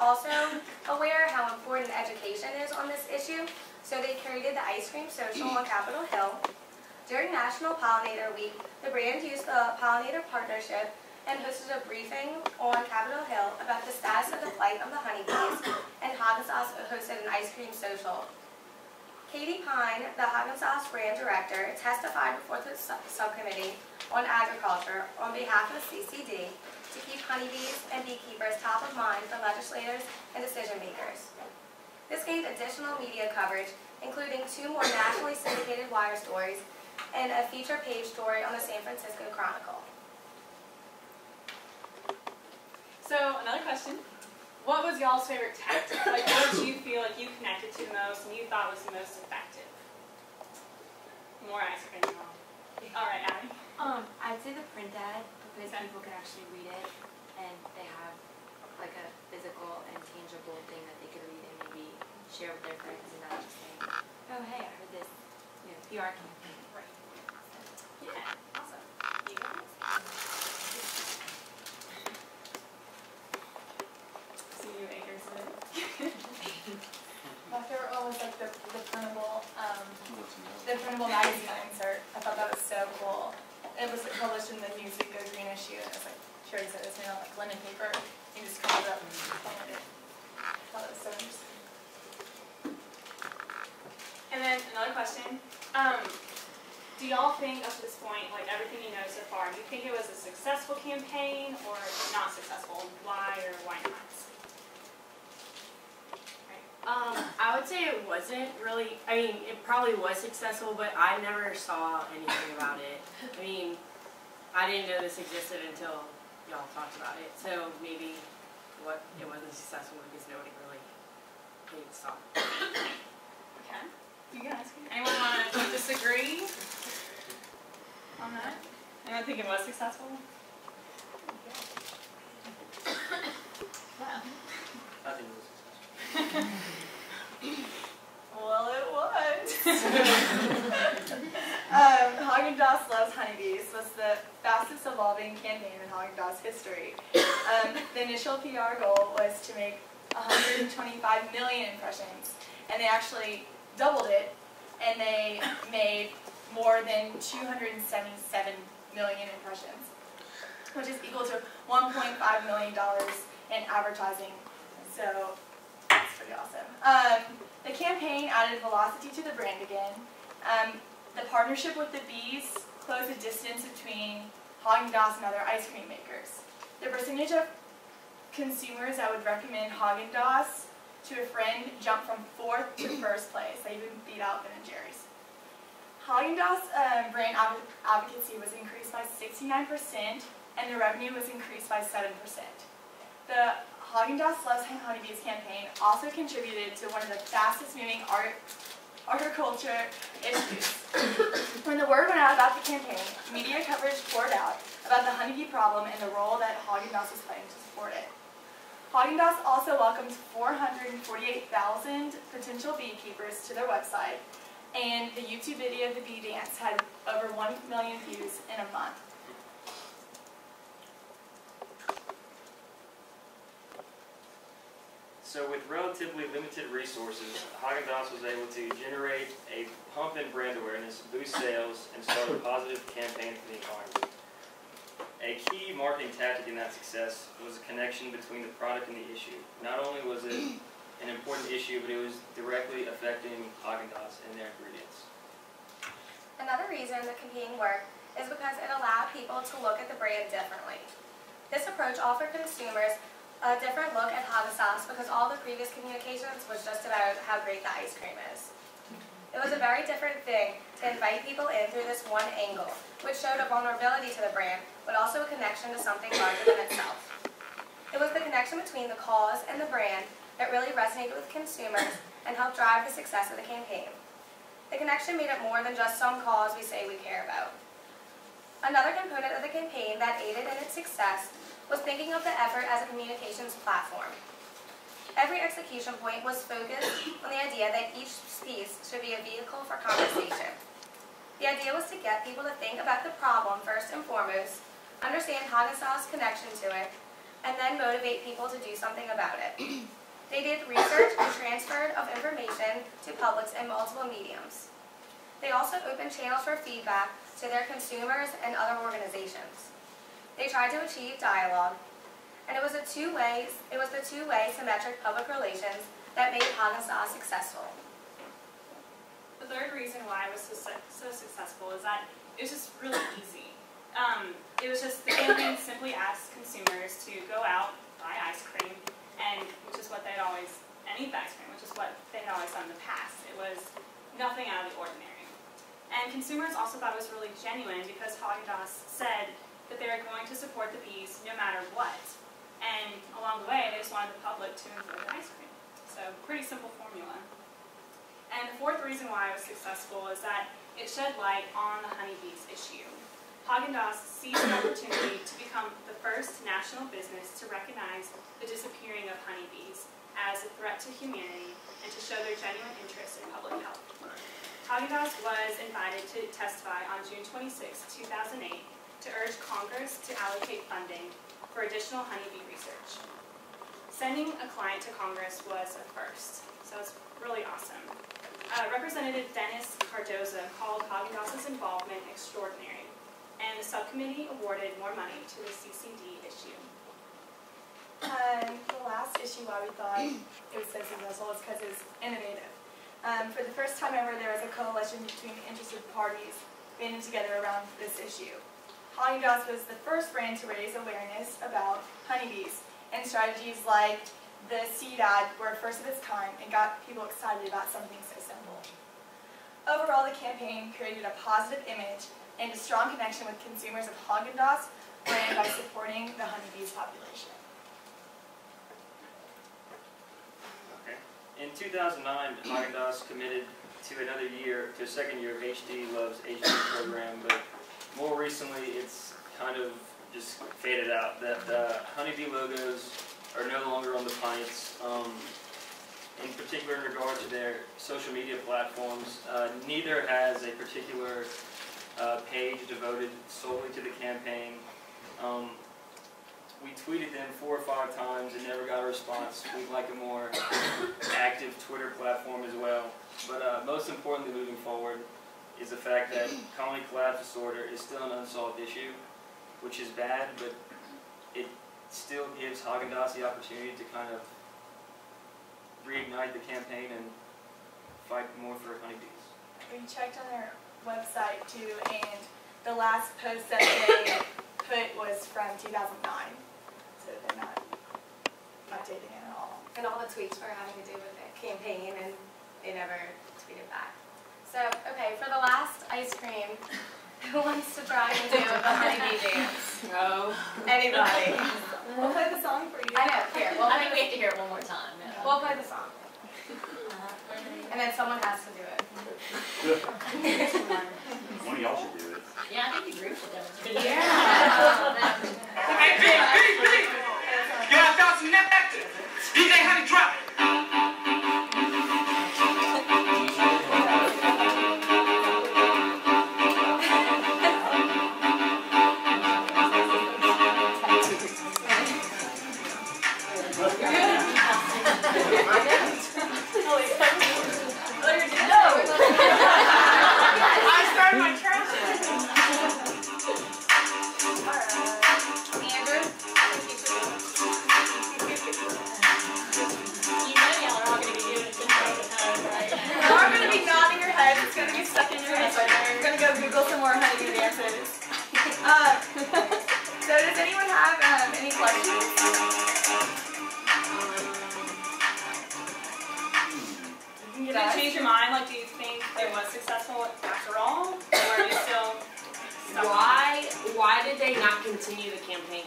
also aware how important education is on this issue, so they created the Ice Cream Social on Capitol Hill. During National Pollinator Week, the brand used the Pollinator Partnership and hosted a briefing on Capitol Hill about the status of the flight of the honeybees, and Haggen Daz hosted an ice cream social. Katie Pine, the Haggen Daz brand director, testified before the subcommittee on agriculture on behalf of CCD to keep honeybees and beekeepers top of mind for legislators and decision makers. This gained additional media coverage, including 2 more nationally syndicated wire stories and a feature page story on the San Francisco Chronicle. So, another question. What was y'all's favorite tactic? Like, what did you feel like you connected to the most and you thought was the most effective? More ice cream. All right, Abby. I'd say the print ad, because people can actually read it, and they have like a physical and tangible thing that they could read and maybe share with their friends, and not just saying, oh hey, I heard this, PR campaign. Right. Yeah, awesome. You guys? See you, Acres. My favorite one was like the printable magazine insert. I thought that was so cool. It was published in the Newsweek Go Green issue, and it was like, sure you said it was made on like linen paper. You just cut it up and folded it. I thought it was so interesting. And then another question. Do y'all think up to this point, like everything you know so far, do you think it was a successful campaign or not successful? Why or why not? I would say it wasn't really, I mean, it probably was successful, but I never saw anything about it. I mean, I didn't know this existed until y'all talked about it, so maybe it wasn't successful because nobody really saw it. Okay. You guys, anyone want to disagree on that? Anyone think it was successful? Wow. I think it was successful. Well, it was. Haggen Daz Loves Honeybees was the fastest evolving campaign in Haggen Daz history. The initial PR goal was to make 125 million impressions, and they actually doubled it, and they made more than 277 million impressions, which is equal to $1.5 million in advertising. So that's pretty awesome. The campaign added velocity to the brand again. The partnership with the bees closed the distance between Haggen Daz and other ice cream makers. The percentage of consumers that would recommend Haggen Daz to a friend jumped from 4th to 1st place. They even beat out Ben & Jerry's. Haggen Daz brand advocacy was increased by 69%, and the revenue was increased by 7%. The Haggen Daz Loves Honeybees campaign also contributed to one of the fastest moving agriculture issues. When the word went out about the campaign, media coverage poured out about the honeybee problem and the role that Haggen Daz was playing to support it. Haggen Daz also welcomed 448,000 potential beekeepers to their website, and the YouTube video of the bee dance had over 1 million views in a month. So with relatively limited resources, Haggen Daz was able to generate a pump in brand awareness, boost sales, and start a positive campaign for the environment. A key marketing tactic in that success was a connection between the product and the issue. Not only was it an important issue, but it was directly affecting Haggen Daz and their ingredients. Another reason the campaign worked is because it allowed people to look at the brand differently. This approach offered consumers a different look at Haggen Daz because all the previous communications was just about how great the ice cream is. It was a very different thing to invite people in through this one angle, which showed a vulnerability to the brand, but also a connection to something larger than itself. It was the connection between the cause and the brand that really resonated with consumers and helped drive the success of the campaign. The connection made it more than just some cause we say we care about. Another component of the campaign that aided in its success was thinking of the effort as a communications platform. Every execution point was focused on the idea that each piece should be a vehicle for conversation. The idea was to get people to think about the problem first and foremost, understand Haggen Daz's connection to it, and then motivate people to do something about it. They did research and transferred of information to publics in multiple mediums. They also opened channels for feedback to their consumers and other organizations. They tried to achieve dialogue, and it was the two-way symmetric public relations that made Haggen Daz successful. The third reason why it was so successful is that it was just really easy. It was just the campaign simply asked consumers to go out, buy ice cream, and which is what they'd always, and eat the ice cream, which is what they had always done in the past. It was nothing out of the ordinary. And consumers also thought it was really genuine because Haggen Daz said that they were going to support the bees no matter what. And along the way, they just wanted the public to enjoy their ice cream. So, pretty simple formula. And the fourth reason why it was successful is that it shed light on the honeybees issue. Haggen Daz seized the opportunity to become the first national business to recognize the disappearing of honeybees as a threat to humanity and to show their genuine interest in public health. Haggen Daz was invited to testify on June 26, 2008 to urge Congress to allocate funding for additional honeybee research. Sending a client to Congress was a first, so it's really awesome. Representative Dennis Cardoza called Haggen Daz's involvement extraordinary, and the subcommittee awarded more money to the CCD issue. The last issue why we thought it was so successful is because it was innovative. For the first time ever, there was a coalition between interested parties banding together around this issue. Haggen Daz was the first brand to raise awareness about honeybees, and strategies like the seed ad were first of its kind and got people excited about something so simple. Overall, the campaign created a positive image and a strong connection with consumers of Haggen Daz brand by supporting the honeybees population. Okay. In 2009, Haggen Daz committed to another year, to a second year of HD Loves HD program, but more recently it's kind of just faded out. That the honeybee logos are no longer on the pints. In particular, in regard to their social media platforms, neither has a particular page devoted solely to the campaign. We tweeted them 4 or 5 times and never got a response. We'd like a more active Twitter platform as well. But most importantly, moving forward, is the fact that colony collapse disorder is still an unsolved issue, which is bad, but it still gives Haggen Daz the opportunity to kind of reignite the campaign and fight more for honeybees. We checked on their website too, and the last post that they put was from 2009, so they're not updating it at all. And all the tweets were having to do with the campaign, and they never tweeted back. So, okay, for the last ice cream, who wants to try and do the honeybee dance? No. Anybody? We'll play the song for you. I know, here, we'll I play think we have to hear it one more time. Yeah. We'll play the song. And then someone has to do it. One of y'all should do it. Yeah, I think the group should demonstrate. Yeah. Hey, Bees! Yo, I found some nectar. DJ Honey, drop it. I started my trousers. Andrew? You know y'all are all going to be doing it just all the time, right? You are going to be nodding your head. It's going to get stuck in your head right there. You're going to go Google some more honeybee dances. So does anyone have any questions? Did it change your mind? Like, do you think it was successful after all? Or are you still stuck on it? Why did they not continue the campaign?